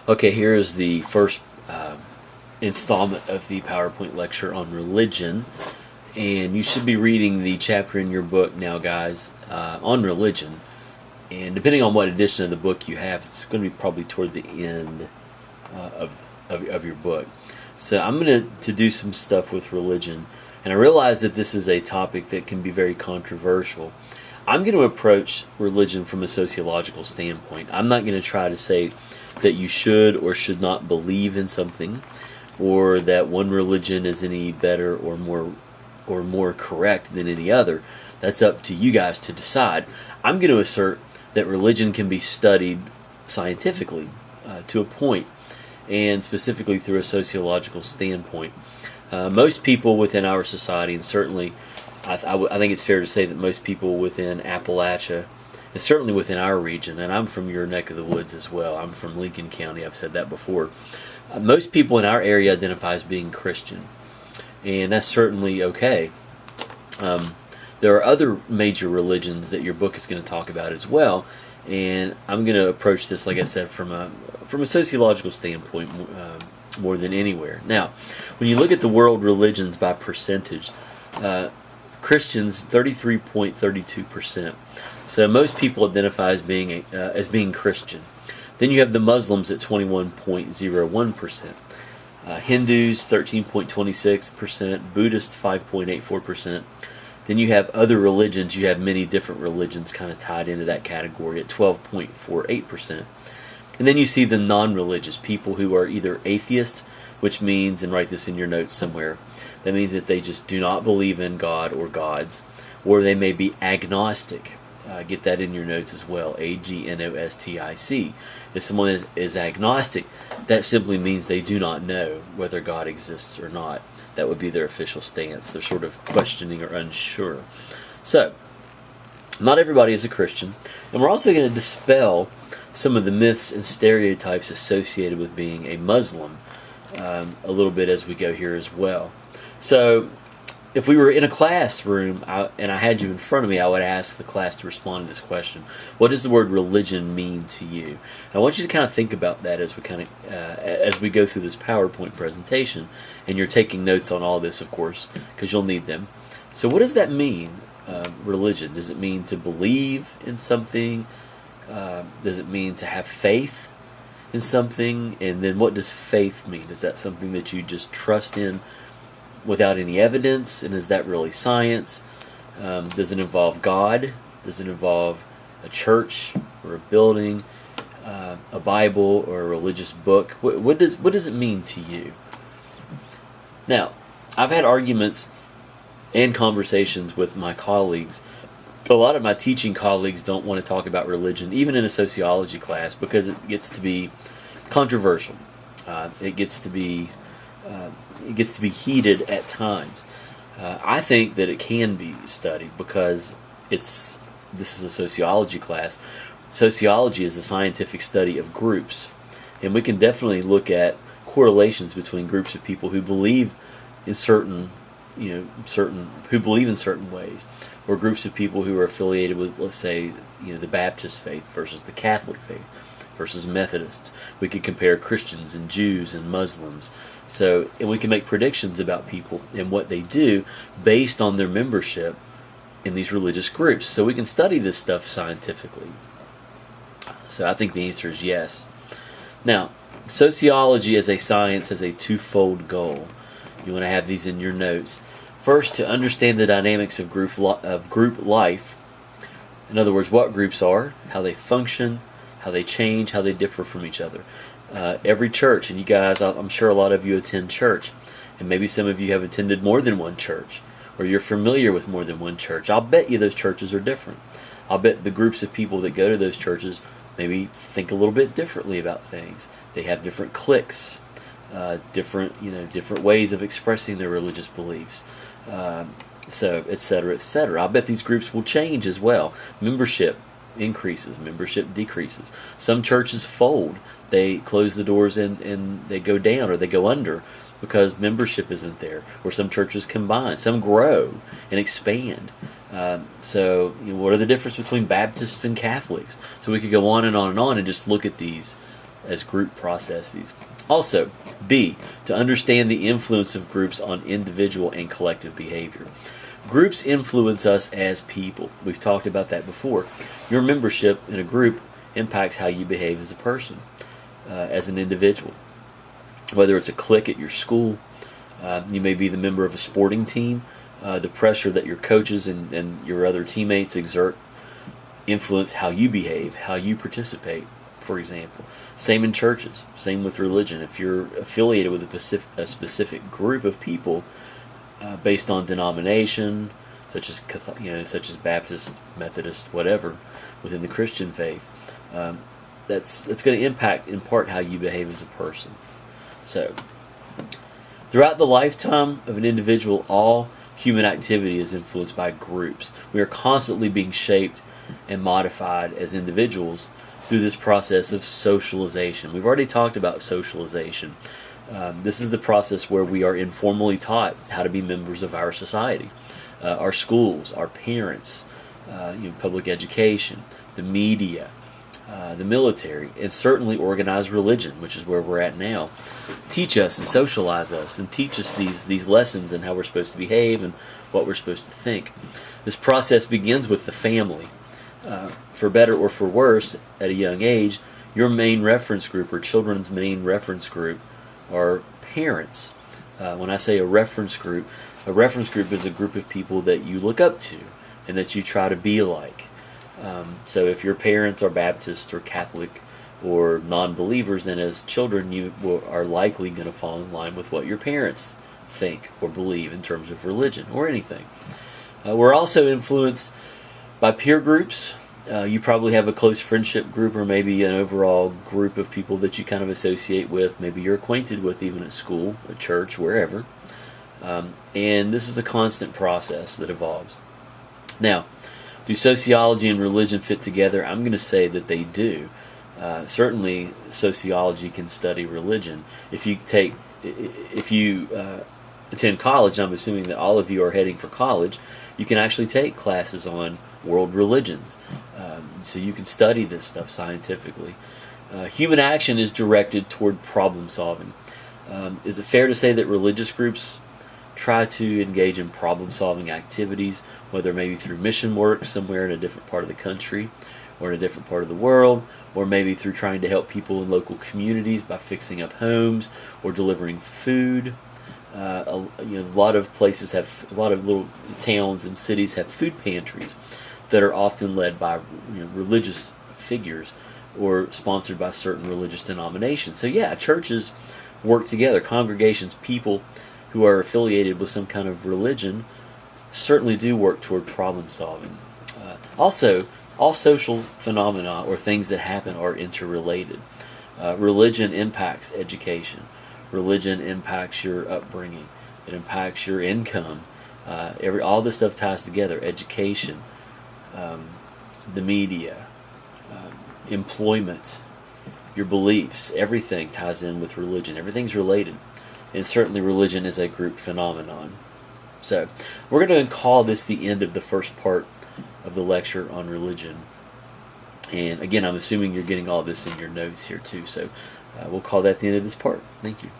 Okay, here is the first installment of the PowerPoint lecture on religion. And you should be reading the chapter in your book now, guys, on religion. And depending on what edition of the book you have, it's going to be probably toward the end of your book. So I'm going to do some stuff with religion. And I realize that this is a topic that can be very controversial. I'm going to approach religion from a sociological standpoint. I'm not going to try to say that you should or should not believe in something, or that one religion is any better or more correct than any other. That's up to you guys to decide. I'm going to assert that religion can be studied scientifically to a point, and specifically through a sociological standpoint. Most people within our society, and certainly I think it's fair to say that most people within Appalachia, and certainly within our region, and I'm from your neck of the woods as well, I'm from Lincoln County, I've said that before, most people in our area identify as being Christian, and that's certainly okay. There are other major religions that your book is going to talk about as well, and I'm going to approach this, like I said, from a sociological standpoint more than anywhere. Now, when you look at the world religions by percentage, Christians 33.32%. So most people identify as being Christian. Then you have the Muslims at 21.01%. Hindus 13.26%, Buddhists 5.84%. Then you have other religions. You have many different religions kind of tied into that category at 12.48%. And then you see the non-religious people who are either atheist, which means, and write this in your notes somewhere, that means that they just do not believe in God or gods, or they may be agnostic. Get that in your notes as well, agnostic. If someone is agnostic, that simply means they do not know whether God exists or not. That would be their official stance. They're sort of questioning or unsure. So, not everybody is a Christian. And we're also going to dispel some of the myths and stereotypes associated with being a Muslim a little bit as we go here as well. So, if we were in a classroom and I had you in front of me, I would ask the class to respond to this question: what does the word religion mean to you? And I want you to kind of think about that as we go through this PowerPoint presentation, and you're taking notes on all this, of course, because you'll need them. So, what does that mean? Religion? Does it mean to believe in something? Does it mean to have faith in something? And then, what does faith mean? Is that something that you just trust in without any evidence? And is that really science? Does it involve God? Does it involve a church or a building, a Bible or a religious book? What does it mean to you? Now, I've had arguments and conversations with my colleagues. A lot of my teaching colleagues don't want to talk about religion, even in a sociology class, because it gets to be controversial. It gets to be heated at times. I think that it can be studied because this is a sociology class. Sociology is the scientific study of groups, and we can definitely look at correlations between groups of people who believe in certain ways, or groups of people who are affiliated with, let's say, the Baptist faith versus the Catholic faith versus Methodists. We could compare Christians and Jews and Muslims. And we can make predictions about people and what they do based on their membership in these religious groups. So we can study this stuff scientifically. So I think the answer is yes. Now, sociology as a science has a twofold goal. You want to have these in your notes. First, to understand the dynamics of group life. In other words, what groups are, how they function, how they change, how they differ from each other. Every church, and you guys, I'm sure a lot of you attend church, and maybe some of you have attended more than one church, or you're familiar with more than one church. I'll bet you those churches are different. I'll bet the groups of people that go to those churches maybe think a little bit differently about things. They have different cliques, different ways of expressing their religious beliefs, so etc., etc. I'll bet these groups will change as well. Membership increases, membership decreases. Some churches fold. They close the doors and they go down or they go under because membership isn't there. Or some churches combine. Some grow and expand. What are the difference between Baptists and Catholics? So we could go on and on and on and just look at these as group processes. Also, B, to understand the influence of groups on individual and collective behavior. Groups influence us as people. We've talked about that before. Your membership in a group impacts how you behave as a person, as an individual. Whether it's a clique at your school, you may be the member of a sporting team, the pressure that your coaches and your other teammates exert influence how you behave, how you participate, for example. Same in churches, same with religion. If you're affiliated with a specific group of people based on denomination, such as Baptist, Methodist, whatever, within the Christian faith, that's going to impact in part how you behave as a person. So, throughout the lifetime of an individual, all human activity is influenced by groups. We are constantly being shaped and modified as individuals through this process of socialization. We've already talked about socialization. This is the process where we are informally taught how to be members of our society, our schools, our parents, public education, the media, the military, and certainly organized religion, which is where we're at now, teach us and socialize us and teach us these lessons and how we're supposed to behave and what we're supposed to think. This process begins with the family. For better or for worse, at a young age, your main reference group or children's main reference group are parents. When I say a reference group is a group of people that you look up to and that you try to be like. So if your parents are Baptist or Catholic or non-believers, then as children you are likely going to fall in line with what your parents think or believe in terms of religion or anything. We're also influenced by peer groups. You probably have a close friendship group or maybe an overall group of people that you kind of associate with. Maybe you're acquainted with even at school, at church, wherever. And this is a constant process that evolves. Now, do sociology and religion fit together? I'm going to say that they do. Certainly, sociology can study religion. If you attend college, I'm assuming that all of you are heading for college, you can actually take classes on world religions. So you can study this stuff scientifically. Human action is directed toward problem solving. Is it fair to say that religious groups try to engage in problem solving activities, whether maybe through mission work somewhere in a different part of the country or in a different part of the world, or maybe through trying to help people in local communities by fixing up homes or delivering food? A lot of places have, a lot of little towns and cities have food pantries that are often led by religious figures or sponsored by certain religious denominations. So yeah, churches work together. Congregations, people who are affiliated with some kind of religion certainly do work toward problem solving. Also, all social phenomena or things that happen are interrelated. Religion impacts education. Religion impacts your upbringing. It impacts your income. All this stuff ties together. Education, the media, employment, your beliefs, everything ties in with religion. Everything's related. And certainly religion is a group phenomenon. So, we're going to call this the end of the first part of the lecture on religion. And again, I'm assuming you're getting all this in your notes here too. So, we'll call that the end of this part. Thank you.